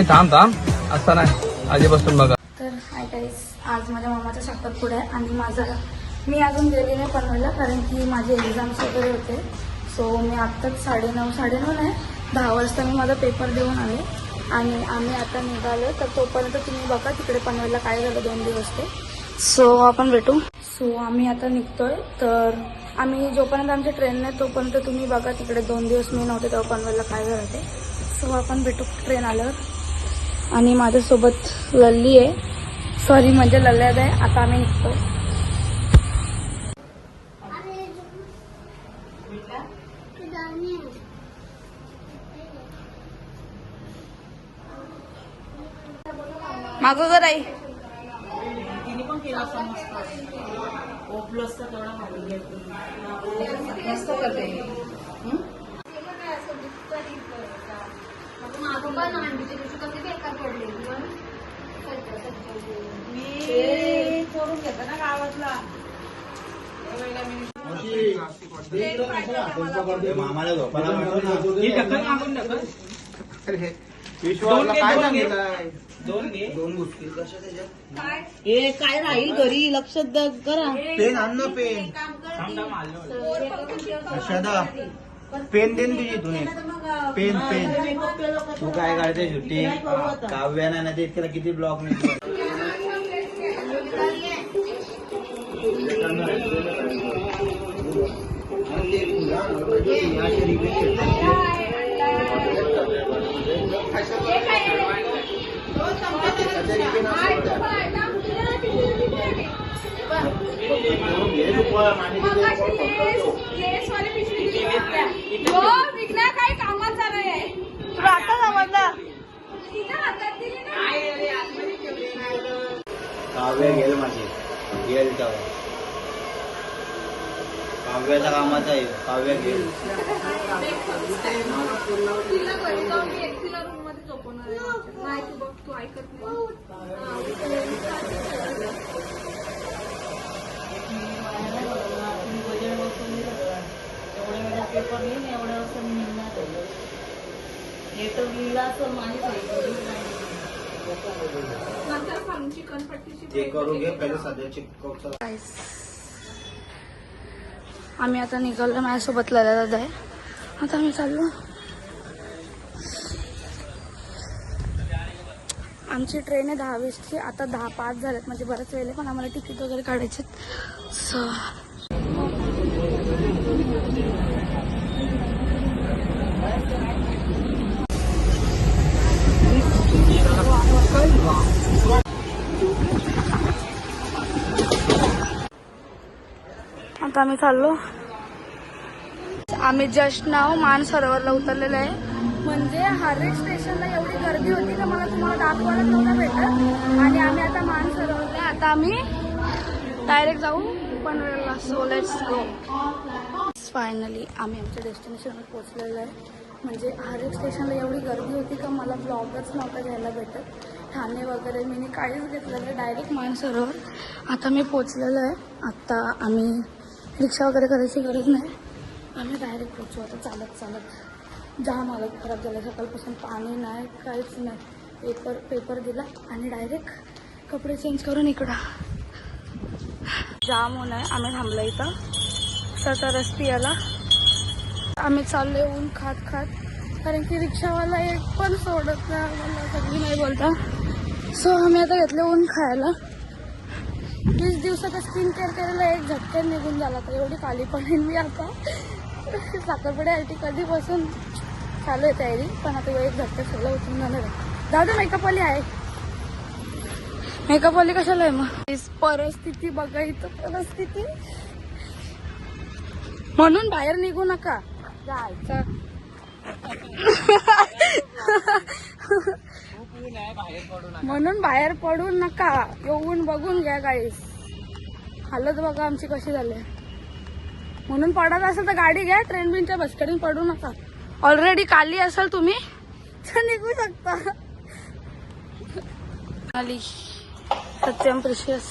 थांब थांब असता नाही आधीपासून बघा. तर हाय गाईस, आज माझ्या मामाचा साखरपुडा आहे आणि मी अजून गेले नाही पनवेलला कारण की माझे एक्झाम्स वगैरे होते. सो मी आत्ताच 9:30 नाही 10 वाजता मी माझा पेपर देऊन आले आणि आम्ही आता निघालो. तर तोपर्यंत तुम्ही बघा तिकडे पनवेलला काय झालं 2 दिवस ते. सो आपण भेटू. सो आम्ही आता निघतोय. तर आम्ही जोपर्यंत आमची ट्रेन नाही तोपर्यंत तुम्ही बघा तिकडे 2 दिवस मी नव्हते तेव्हा पनवेलला काय झालं ते. सो आपण भेटू ट्रेन आल्यावर. आणि माझ्यासोबत लल्ली आहे, सॉरी म्हणजे लल्ल्याद आहे. आता आम्ही निघतो. मागो जर आई करून घेता ना गावातला मामाला झोपायला काय राहील घरी लक्षात करा. पेन आण ना, पेन पेन देन तुझी तुने पेन पेन तू काय काढते सुट्टी काव्याना नाही देत त्याला किती ब्लॉक नाही. काही कामात झालं आहे तुला आता समजलं. काव्य गेल माझी गेल तेव्हा काव्याच्या कामाचा आहे. काव्य गेल एकटीला रूम मध्ये झोपवणार नाही. तू बघ, तू ऐकत नाही. पेपर लिहिन एवढ्या वर्ष मी निघणार लेटर लिहिला असं माहीत नाही. आम्ही आता निघालो. माझ्यासोबत लढत आहे. आता आम्ही चाललो. आमची ट्रेन आहे 10:20ची. आता 10:05 झालेत म्हणजे बरंच वेळ आहे, पण आम्हाला तिकीट वगैरे काढायचे. सो आता आम्ही चाललो. आम्ही जस्ट नाव मानसरोवरला उतरलेलं आहे. म्हणजे हार्वेट स्टेशनला एवढी गर्दी होती का मला तुम्हाला दाखवायला नव्हतं भेटत. आणि आम्ही आता मानसरोवरला आता आम्ही डायरेक्ट जाऊ पनवेलला. So let's go. फायनली आम्ही आमच्या डेस्टिनेशनवर पोहोचलेलो आहे. म्हणजे हार्वेट स्टेशनला एवढी गर्दी होती का मला ब्लॉगच नव्हता घ्यायला भेटत. ठाणे वगैरे मी काहीच घेतलेलं. डायरेक्ट मानसरोवर. आता मी पोहोचलेलो आहे. आता आम्ही रिक्षा वगैरे करायची गरज नाही. आम्ही डायरेक्ट पोहोचू. आता चालत चालत जाम हालत खराब झालं. सकाळपासून पाणी नाही काहीच नाही. पेपर दिला आणि डायरेक्ट कपडे चेंज करून इकडं जाम होणार. आम्ही थांबलो इथं सटा रस्ती याला. आम्ही चाललो ऊन खात कारण की रिक्षावाला एक पण सोडत नाही आम्हाला. सगळी नाही बोलता. सो आम्ही आता घेतलं ऊन खायला. 20 दिवसाचा स्किन केअर करायला एक झटक्यात निघून झाला. तर एवढी काली पडेल मी आता. साखरपुड्यासाठी कधीपासून चालू आहे तयारी, पण आता एक झटक्यात सगळं उचलून जाणार आहे. जाऊ दे, मेकअपवाली आहे. मेकअपवाली कशाला आहे मग. परिस्थिती बघा इथं परिस्थिती. म्हणून बाहेर निघू नका. जायचं म्हणून बाहेर पडू नका. येऊन बघून घ्या गाईस. हालत बघा आमची कशी झाली. म्हणून पडत असेल तर गाडी घ्या. ट्रेन बिनच्या बसकडून पडू नका. ऑलरेडी काली असाल तुम्ही तर निघू शकता. आली सत्यम प्रिशियस.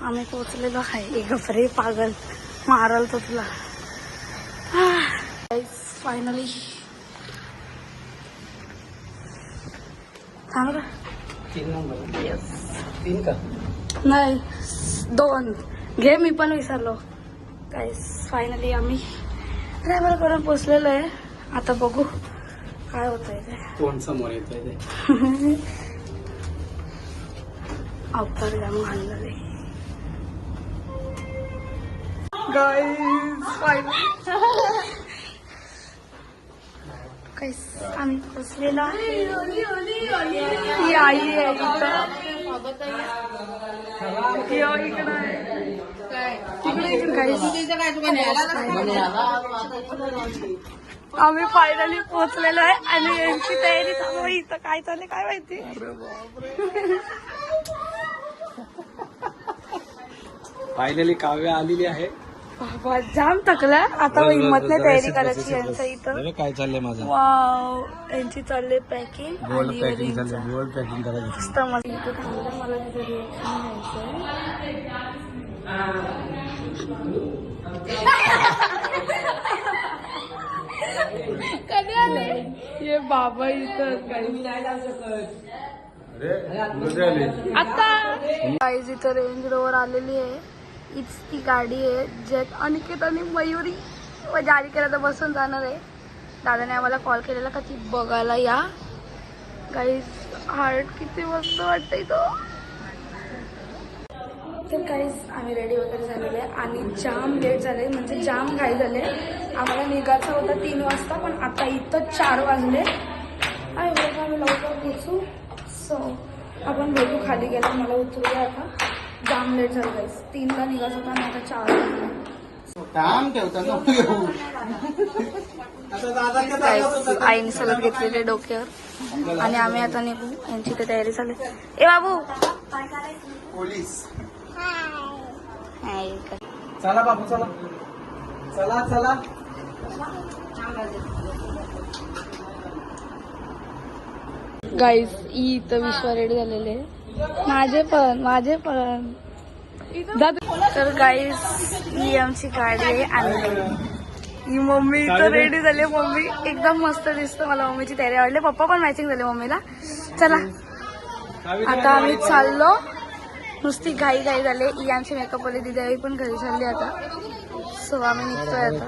आम्ही पोहोचलेलो आहे. गफरे पागल मारल तो तुला. फायनली थांब रे. 3 नंबर Yes. 3 का नाही 2 घे, मी पण विसरलो. गाईस फायनली आम्ही ड्रायव्हर करून पोचलेलो आहे. आता बघू काय होतंय ते. कोण समोर येतोय ते. अवतार जाम घालणार आहे. गाईस फायनली गाईस आम्ही पोचलेलो आहे. ही आई आहे इथं. यो इकडं आहे. आम्ही फायनली पोहोचलेलो आहे आणि यांची तयारी चालू आहे. इथं काय चाललंय काय माहिती. फायनली काव्य आलेली आहे. बाबा जाम थकला. आता हिंमत नाही तयारी करायची यांचं इथं. काय चाललंय माझं. वाव यांची चालली पॅकिंग. गोल्ड पॅकिंग झालं. गोल्ड पॅकिंग करायचं. मस्त मस्त इथं थांबलं. मला तिथं रिएक्शन कधी आले ये बाबा इथं काही आता गाईज इथं रेंज रोवर आलेली आहे. हीच ती गाडी आहे ज्यात अनिकेत आणि मयुरी जारी केला तर बसून जाणार आहे. दादाने आम्हाला कॉल केलेला का ती बघायला या. गाईज हार्ट किती मस्त वाटतंय तो. तर गाईज आम्ही रेडी वगैरे झालेले आहे आणि जाम लेट झाले, म्हणजे जाम घाई झाले. आम्हाला निघायचं होतं 3 वाजता पण आता इथं 4 वाजले. आणि बघा आम्ही लवकर पोचू. सो आपण भेटू खाली गेला. मला उतरूया आता. जाम लेट झालं गाईज. 3ला निघायचं होतं आणि आता 4 वाजले. काम ठेवता आईने सलग घेतलेले डोक्यावर आणि आम्ही आता निघू. यांची तर तयारी चालू. ए बाबू पोलीस. हाय. चला बाबू चला चला चला. गाईज इथं विश्व रेडी झालेले. माझे पण तर गाईज ही आमची गाडी आहे आणि ही मम्मी इथं रेडी झाली. मम्मी एकदम मस्त दिसतं. मला मम्मीची तयारी आवडली. पप्पा पण मॅचिंग झाले मम्मीला. चला आता आम्ही चाललो. नुसती घाई झाली. ही आमची मेकअप वाली दिदी पण घरी चालली आता. सो आम्ही निघतोय आता.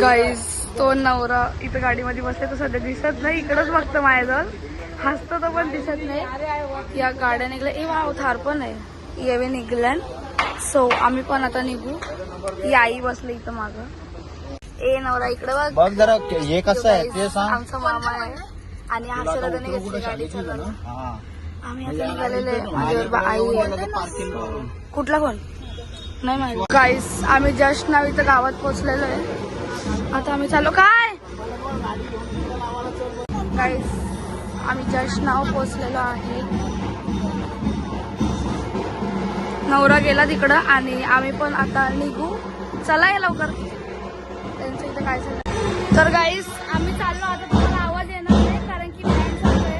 गाईज तो नवरा इथं गाडीमध्ये बसले तो सध्या दिसत नाही. इकडंच बघतो माझ्याजवळ. हसतो तो पण दिसत नाही. या गाड्या निघल्या. ए वाव थार पण आहे. येवे निघल्या. सो आम्ही पण आता निघू. ही आई बसली इथं मागं. ए नवरा इकडे बघ. बघ जरा हे कसं आहे ते सांग. आमचा मामा आहे आणि हर्षला त्याने घेतली गाडी चालवणं. आम्ही आता निघालेले. माझ्यावर आई आहे. कुठला फोन नाही माहिती. गाईस आम्ही जस्ट नाव इथं गावात पोहोचलेलो आहे. आता आम्ही चाललो काय गाईस आम्ही जस्ट नाव पोहोचलेलो आहे. नवरा गेला तिकडं आणि आम्ही पण आता निघू. चला या लवकर. त्यांचं इथं काय चाललं. तर गाईस आम्ही चाललो आता. तुम्हाला आवाज येणार नाही कारण की बँड चालू आहे.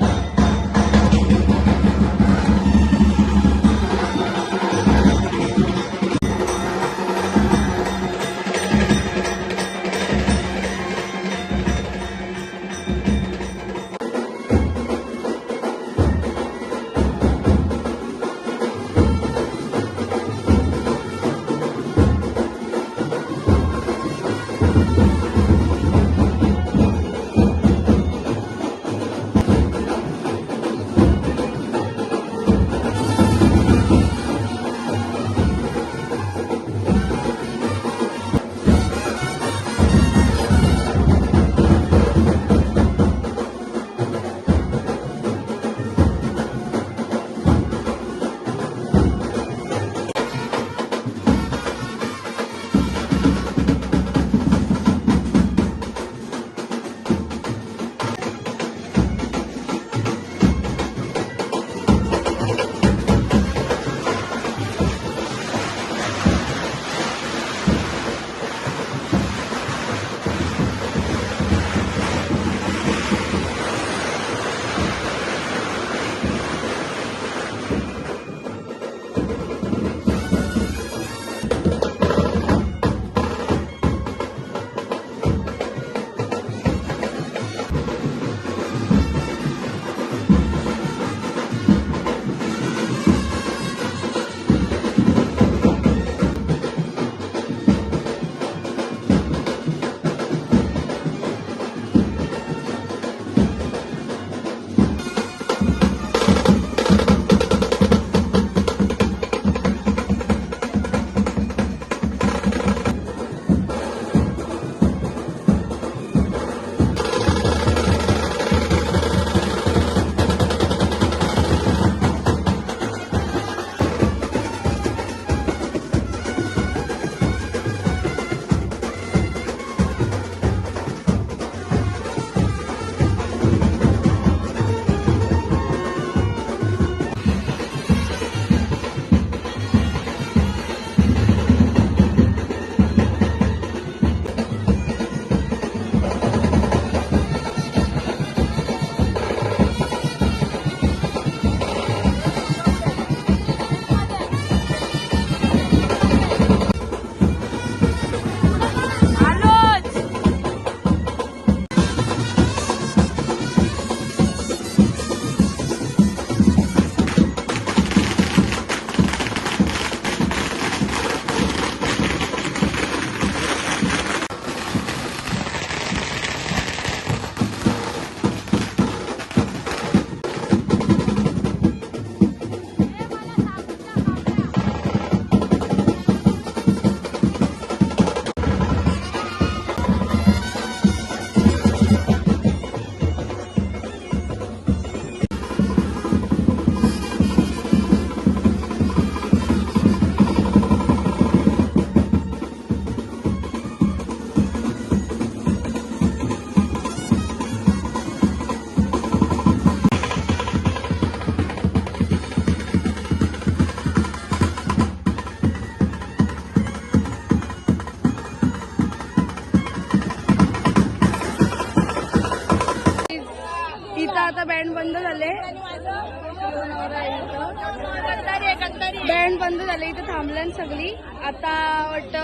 बँड बंद झाले इथे थांबल्यान सगळी. आता वाटतं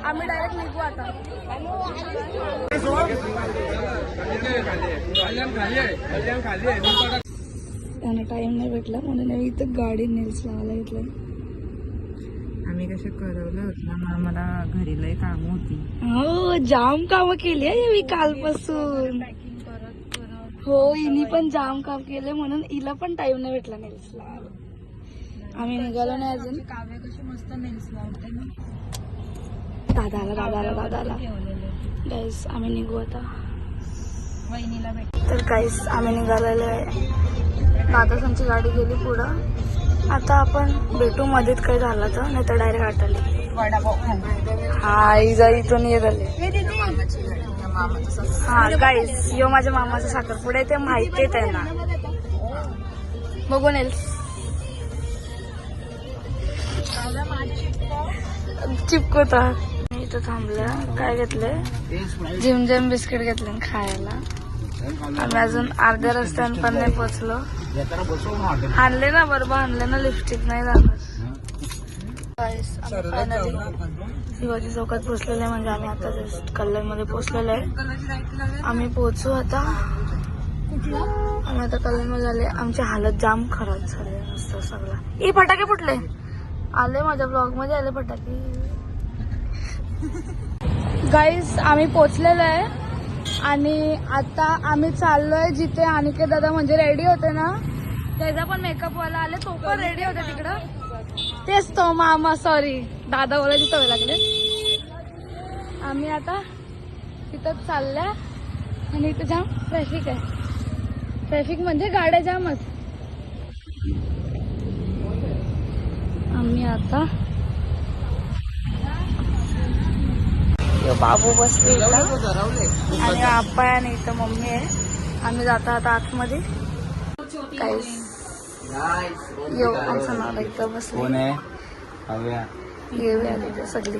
आम्ही डायरेक्ट निघू आता. त्यांना टाइम नाही भेटला म्हणून इथं गाडी नेल्स लावायला घेतलं. आम्ही कसं करवलं होतं ना, मला घरी लय काम होती. हो जाम काम केली आहे मी कालपासून. हो हिनी पण जाम काम केले म्हणून हिला पण टाइम नाही भेटला नेल्स लावायला. आम्ही निघालो नाही अजून. काव्य कशी मस्त नेल्स लावते ना. दादाला गाईस आम्ही निघू आता. वहिनीला भेट. तर गाईस आम्ही निघालेलो आहे. दादासांची गाडी गेली पुढं. आता आपण भेटू मध्येच काही झालं तर, नाही तर डायरेक्ट आटली. वडापाव खायला. हा इजा इथून येत आले. हा गाईस यो माझ्या मामाचा साखरपुडा आहे ते माहिती आहे त्यांना. बघून येईल चिपकवता. इथं थांबलं. काय घेतलंय? जिम बिस्किट घेतले खायला. आम्ही अजून अर्ध्या रस्त्याने पण नाही पोचलो. आणले ना बरोबर आणले ना. लिपस्टिक नाही जाणार. शिवाजी चौकात पोचलेलं आहे. म्हणजे आम्ही आता जस्ट कल्याणमध्ये पोचलेलो आहे. आम्ही पोहोचू आता. आम्ही आता कल्याणमध्ये आले. आमची हालत जाम खराब झाली नुसतं सगळं. ई फटाके फुटले. आले माझ्या ब्लॉग मध्ये आले फटाके. गाईज आम्ही पोचलेलो आहे आणि आता आम्ही चाललोय जिथे अनिकेत दादा म्हणजे रेडी होते ना, त्याचा पण मेकअप वाला आले. तो पण रेडी होता तिकडं. तेच तो मामा सॉरी दादा बोलायची सवय लागले. आम्ही आता तिथंच चालल्या आणि इथं जाम ट्रॅफिक आहे. ट्रॅफिक म्हणजे गाड्या जामच. आम्ही आता बाबू बसले इथं आणि आप्पा आहे आणि इथं मम्मी आहे. आम्ही जातो आता आतमध्ये. काहीच येऊ आमचं नाव इथं बसले. कोण आहे? हव्या येऊया तिथं सगळी.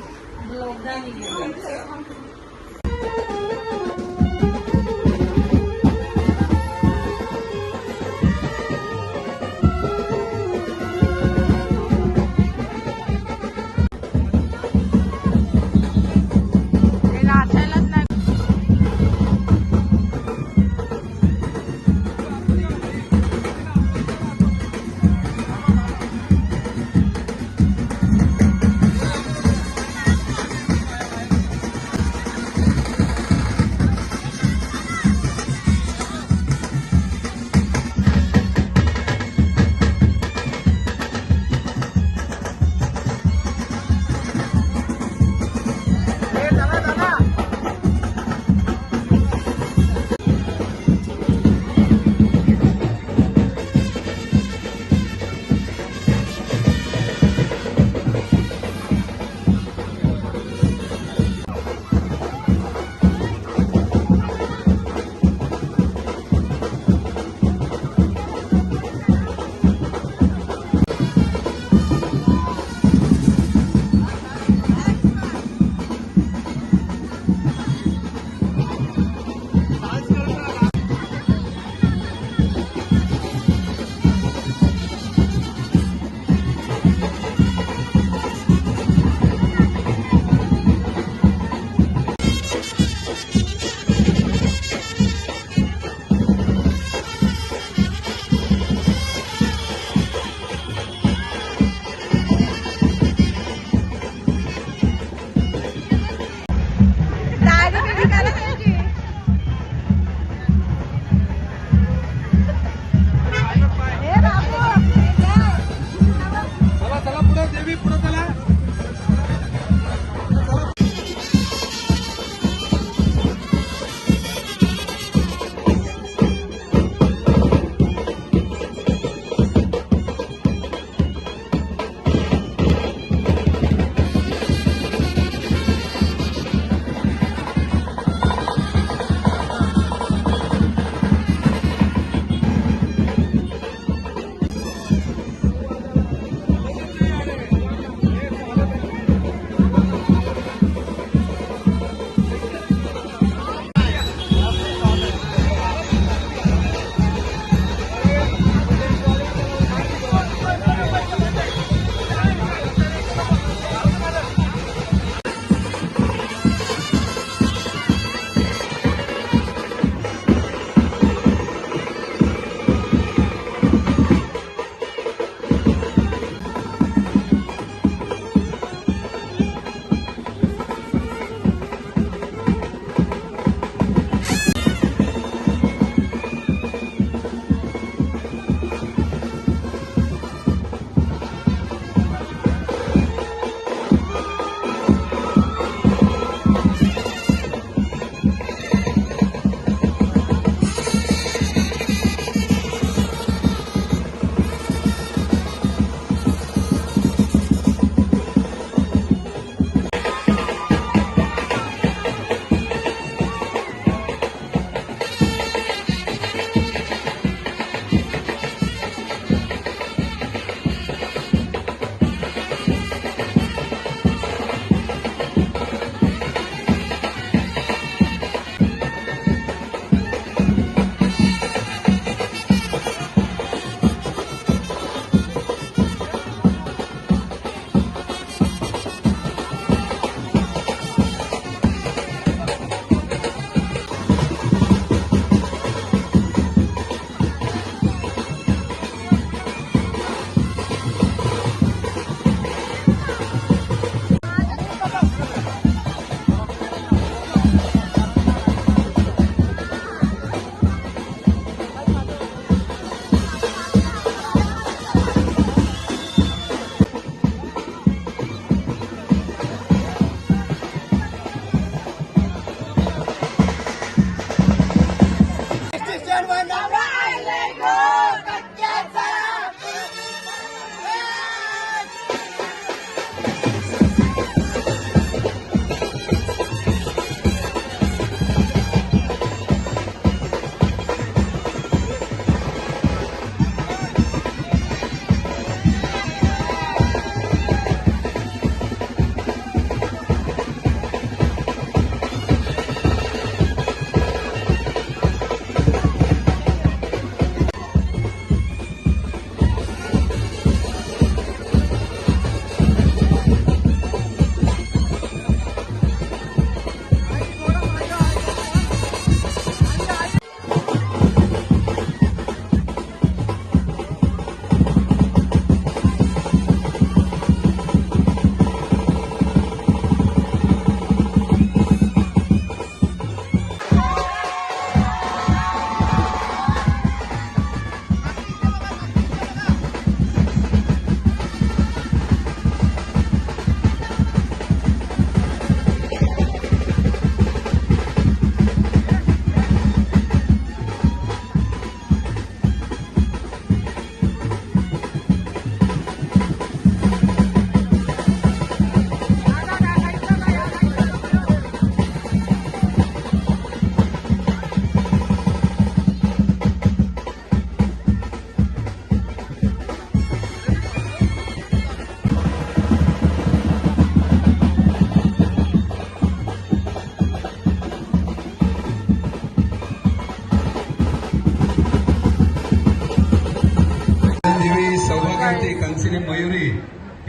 सौभाग्यवती कांसिनी मयुरी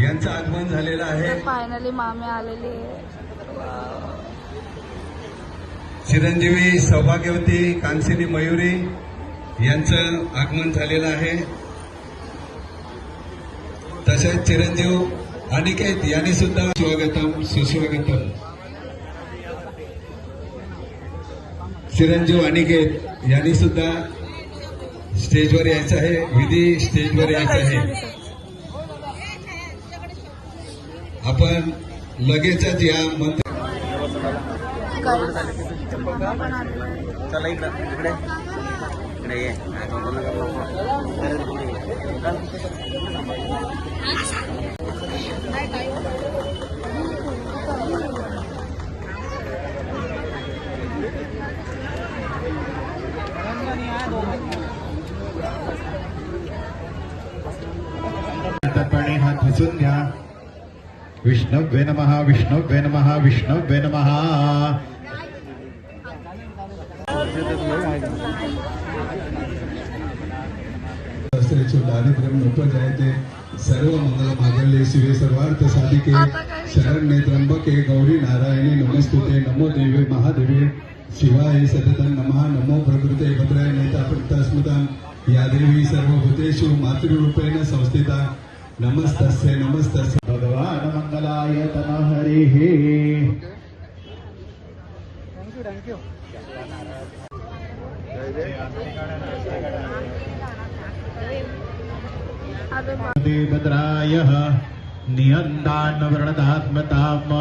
यांचं आगमन झालेलं आहे. फायनली मामी आलेली आहे. चिरंजीवी सौभाग्यवती कांसिनी मयुरी यांचं आगमन झालेलं आहे. तसेच चिरंजीव अनिकेत यांनी सुद्धा स्वागतम सुस्वागतम. चिरंजीव अनिकेत यांनी सुद्धा स्टेजवर यायचं आहे. विधी स्टेजवर यायचं आहे. आपण लगेचच या मंत्र चला इकडे इकडे इकडे ये. पाणी हात पुसून घ्या. विष्णवे नमः विष्णवे नमः विष्णवे नमः. दारिद्र्यम उपजायते सर्व मंगल मांगल्ये शिवे सर्वार्थ साधिके शरण्ये त्र्यंबके गौरी नारायणी नमस्तुते. नमो देवे महादेवे शिवाय सततं नमः. नमो प्रकृते भद्राय नेतास्मतां या देवी सर्वभूतेषु मातृरूपेण संस्थिता. नमस्तस्यै नमस्तस्यै. भगवान मंगलाय तनः हरिः. भद्राय नियन्तान् वर्णदात्मताम्.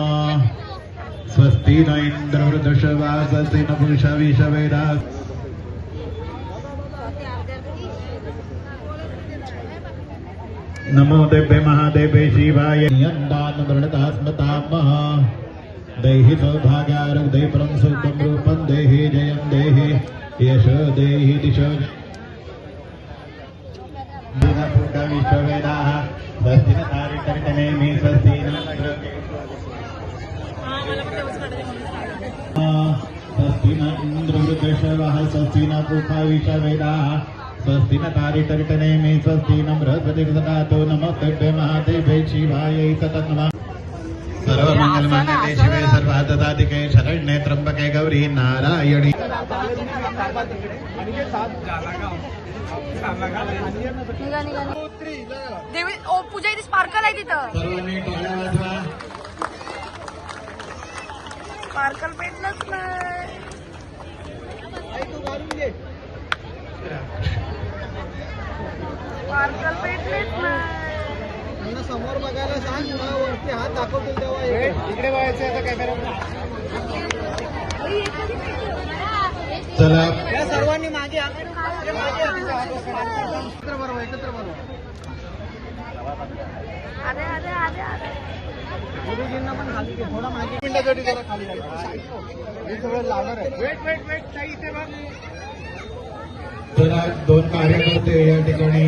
स्वस्ति न इन्द्रवृदशवा स्वस्ति न पुरुषा विषवेदा. नमो देवे महादेवे शिवाय. नियन्तान् वर्णदात्मताम्. देहि सौभाग्यारोग्ये परं सुखं रूपं देहि जयं देहि यश देहि दिश. विश्ववेदाः स्वस्ति न तारितरितनेमि स्वस्ति न स्वस्ति न इन्द्रवृद्धशवः स्वस्ति न पूषा विश्ववेदाः स्वस्ति न तारितरितनेमि स्वस्ति न बृहस्पतिर् ददातु. नमस्ते महादेवे शिवायै सततं नमः. सर्वमंगलमांगल्ये शिवे सर्वार्थसाधिके शरण्ये त्र्यंबके गौरी नारायणी. निघा निघा देवी. ओ पूजा इथे स्पार्कल आहे तिथं. सर्वांनी टाळ्या वाजवा. स्पार्कल पेटलंच नाही. स्पार्कल पेटलेच नाही. समोर बघायला सांग. मला वरती हात दाखवतील तेव्हा इकडे व्हायचं आता कॅमेरा. चला या सर्वांनी मागे एकत्र बरोबर एकत्र बरोबर. अरे अरे अरे अरे गुरुजींना पण खाली घे. थोडा मागे मिनिटासाठी जरा खाली मी सगळं लावणार आहे. वेट वेट वेट ताई इथे बघ. चला दोन कार्यकर्ते या ठिकाणी